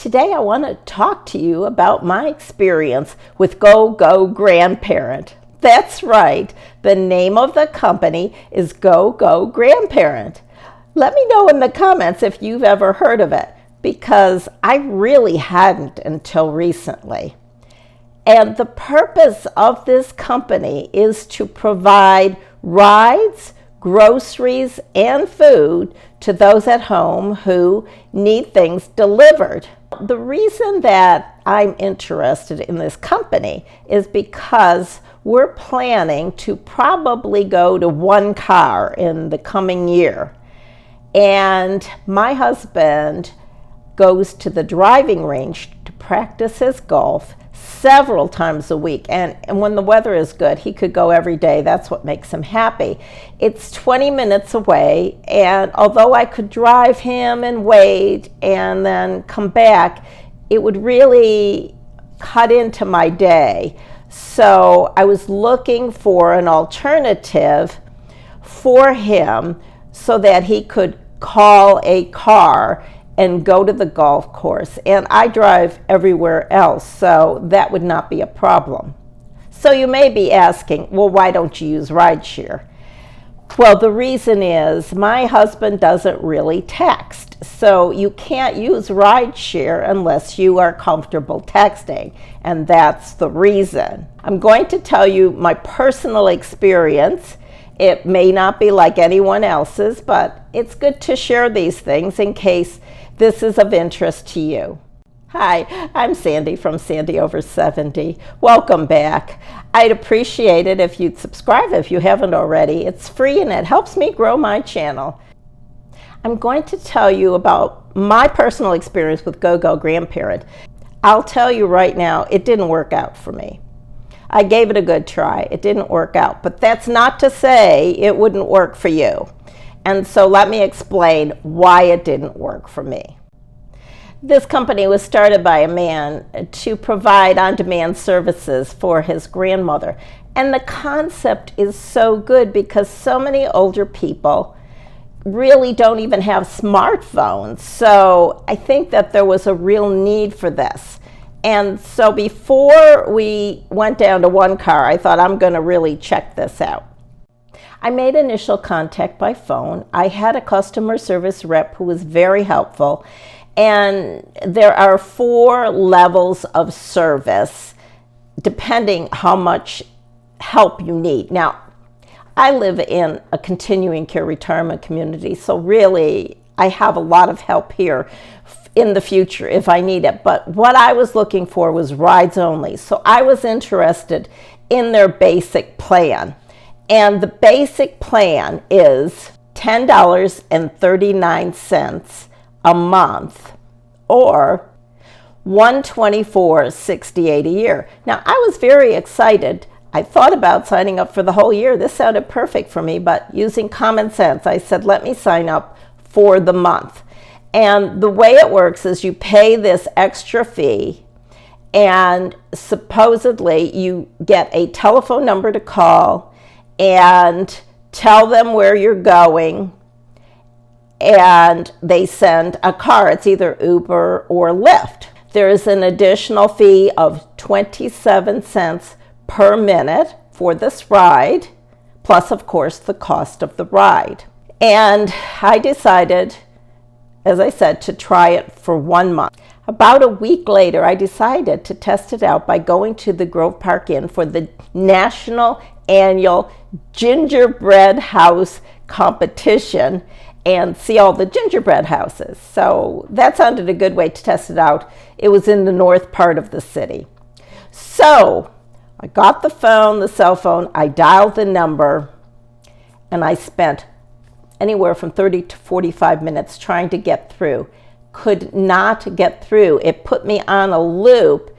Today I want to talk to you about my experience with Go Go Grandparent. That's right, the name of the company is Go Go Grandparent. Let me know in the comments if you've ever heard of it, because I really hadn't until recently. And the purpose of this company is to provide rides, groceries, and food to those at home who need things delivered. The reason that I'm interested in this company is because we're planning to probably go to one car in the coming year. And my husband goes to the driving range to practice his golf several times a week, and when the weather is good, he could go every day. That's what makes him happy. It's 20 minutes away, and although I could drive him and wait and then come back, it would really cut into my day. So I was looking for an alternative for him so that he could call a car and go to the golf course. And I drive everywhere else, so that would not be a problem. So you may be asking, well, why don't you use rideshare? Well, the reason is my husband doesn't really text. So you can't use rideshare unless you are comfortable texting. And that's the reason. I'm going to tell you my personal experience. It may not be like anyone else's, but it's good to share these things in case this is of interest to you. Hi, I'm Sandy from Sandy Over 70. Welcome back. I'd appreciate it if you'd subscribe if you haven't already. It's free and it helps me grow my channel. I'm going to tell you about my personal experience with Go Go Grandparent. I'll tell you right now, it didn't work out for me. I gave it a good try. It didn't work out, but that's not to say it wouldn't work for you. And so let me explain why it didn't work for me. This company was started by a man to provide on-demand services for his grandmother. And the concept is so good because so many older people really don't even have smartphones. So I think that there was a real need for this. And so before we went down to one car, I thought I'm going to really check this out. I made initial contact by phone. I had a customer service rep who was very helpful. And there are 4 levels of service depending how much help you need. Now, I live in a continuing care retirement community, so really I have a lot of help here in the future if I need it. But what I was looking for was rides only. So I was interested in their basic plan. And the basic plan is $10.39 a month or $124.68 a year. Now, I was very excited. I thought about signing up for the whole year. This sounded perfect for me, but using common sense, I said, let me sign up for the month. And the way it works is you pay this extra fee, and supposedly you get a telephone number to call and tell them where you're going, and they send a car. It's either Uber or Lyft. There is an additional fee of 27 cents per minute for this ride, plus, of course, the cost of the ride. And I decided, as I said, to try it for 1 month. About a week later, I decided to test it out by going to the Grove Park Inn for the National Annual Gingerbread House Competition and see all the gingerbread houses. So that sounded a good way to test it out. It was in the north part of the city. So I got the cell phone, I dialed the number, and I spent anywhere from 30 to 45 minutes trying to get through. Could not get through. It put me on a loop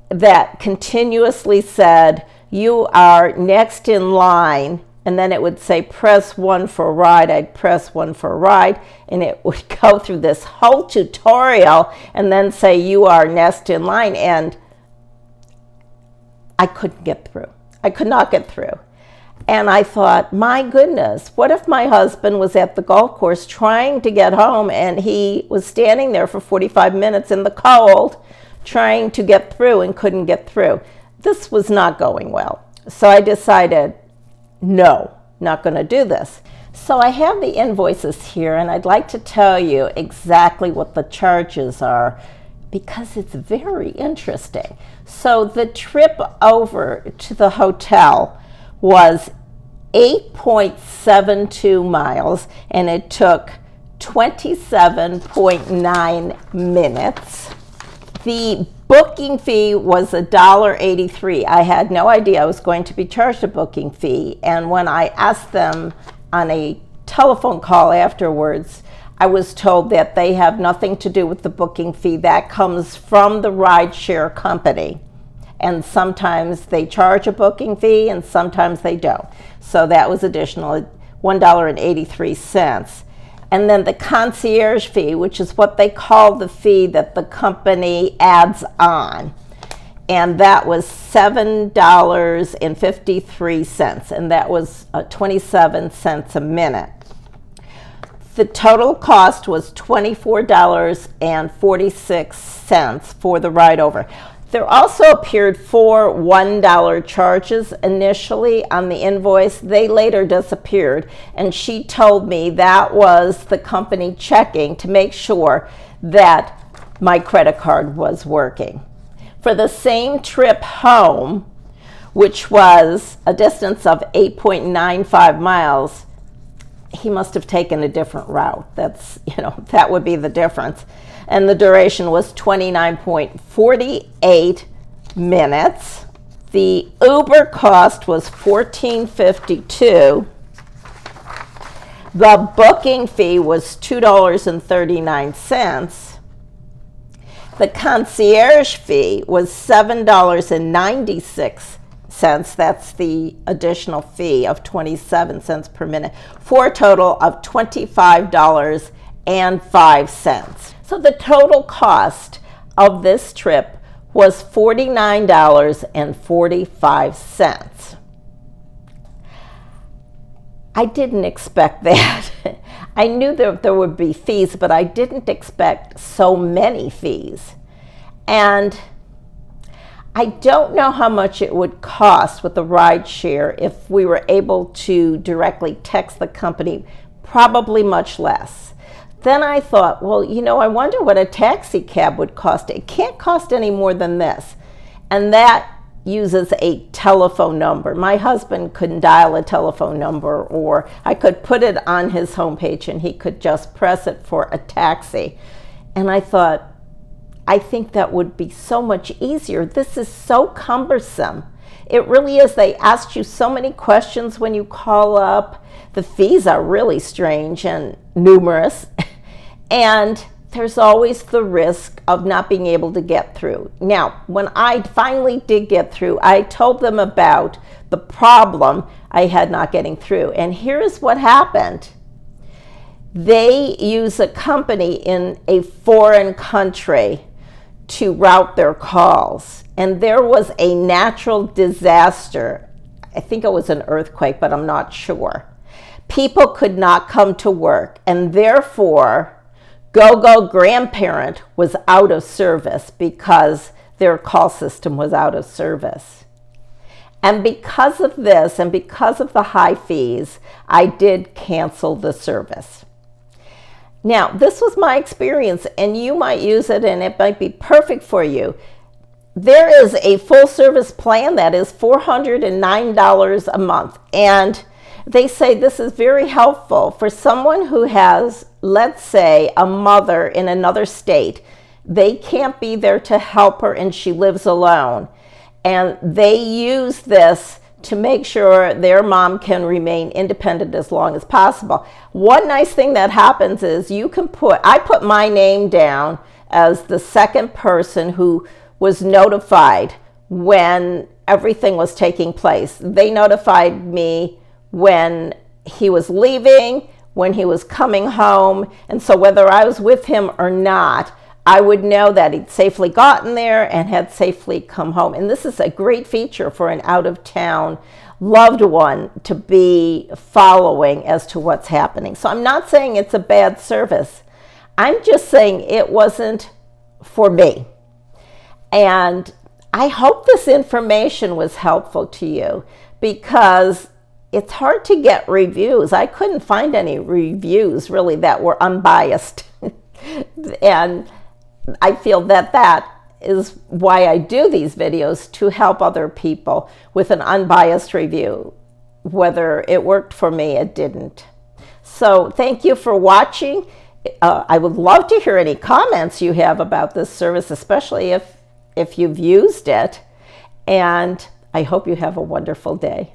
that continuously said, you are next in line, and then it would say press 1 for a ride. I'd press 1 for a ride, and it would go through this whole tutorial and then say you are next in line, and I couldn't get through. I could not get through. And I thought, my goodness, what if my husband was at the golf course trying to get home and he was standing there for 45 minutes in the cold trying to get through and couldn't get through? This was not going well. So I decided, no, not going to do this. So I have the invoices here, and I'd like to tell you exactly what the charges are because it's very interesting. So the trip over to the hotel was 8.72 miles, and it took 27.9 minutes. The booking fee was $1.83. I had no idea I was going to be charged a booking fee, and when I asked them on a telephone call afterwards, I was told that they have nothing to do with the booking fee. That comes from the rideshare company. And sometimes they charge a booking fee and sometimes they don't. So that was additional, $1.83. And then the concierge fee, which is what they call the fee that the company adds on. And that was $7.53, and that was 27 cents a minute. The total cost was $24.46 for the ride over. There also appeared 4 $1 charges initially on the invoice. They later disappeared, and she told me that was the company checking to make sure that my credit card was working. For the same trip home, which was a distance of 8.95 miles, he must have taken a different route. That would be the difference. And the duration was 29.48 minutes. The Uber cost was $14.52. The booking fee was $2.39. The concierge fee was $7.96. That's the additional fee of 27 cents per minute, for a total of $25.05. So the total cost of this trip was $49.45. I didn't expect that. I knew that there would be fees, but I didn't expect so many fees. And I don't know how much it would cost with the rideshare if we were able to directly text the company, probably much less. Then I thought, well, I wonder what a taxi cab would cost. It can't cost any more than this. And that uses a telephone number. My husband couldn't dial a telephone number, or I could put it on his homepage and he could just press it for a taxi. And I thought, I think that would be so much easier. This is so cumbersome. It really is. They asked you so many questions when you call up. The fees are really strange and numerous. And there's always the risk of not being able to get through. Now, when I finally did get through, I told them about the problem I had not getting through. And here's what happened. They use a company in a foreign country to route their calls. And there was a natural disaster. I think it was an earthquake, but I'm not sure. People could not come to work, and therefore Go Go Grandparent was out of service because their call system was out of service. And because of this, and because of the high fees, I did cancel the service. Now, this was my experience, and you might use it, and it might be perfect for you. There is a full service plan that is $409 a month, and they say this is very helpful for someone who has, let's say, a mother in another state. They can't be there to help her, and she lives alone. And they use this to make sure their mom can remain independent as long as possible. One nice thing that happens is I put my name down as the second person who was notified when everything was taking place. They notified me when he was leaving, when he was coming home, and so whether I was with him or not, I would know that he'd safely gotten there and had safely come home. And this is a great feature for an out-of-town loved one to be following as to what's happening. So I'm not saying it's a bad service. I'm just saying it wasn't for me. And I hope this information was helpful to you, because it's hard to get reviews. I couldn't find any reviews really that were unbiased. And I feel that that is why I do these videos, to help other people with an unbiased review. Whether it worked for me, it didn't. So thank you for watching. I would love to hear any comments you have about this service, especially if you've used it. And I hope you have a wonderful day.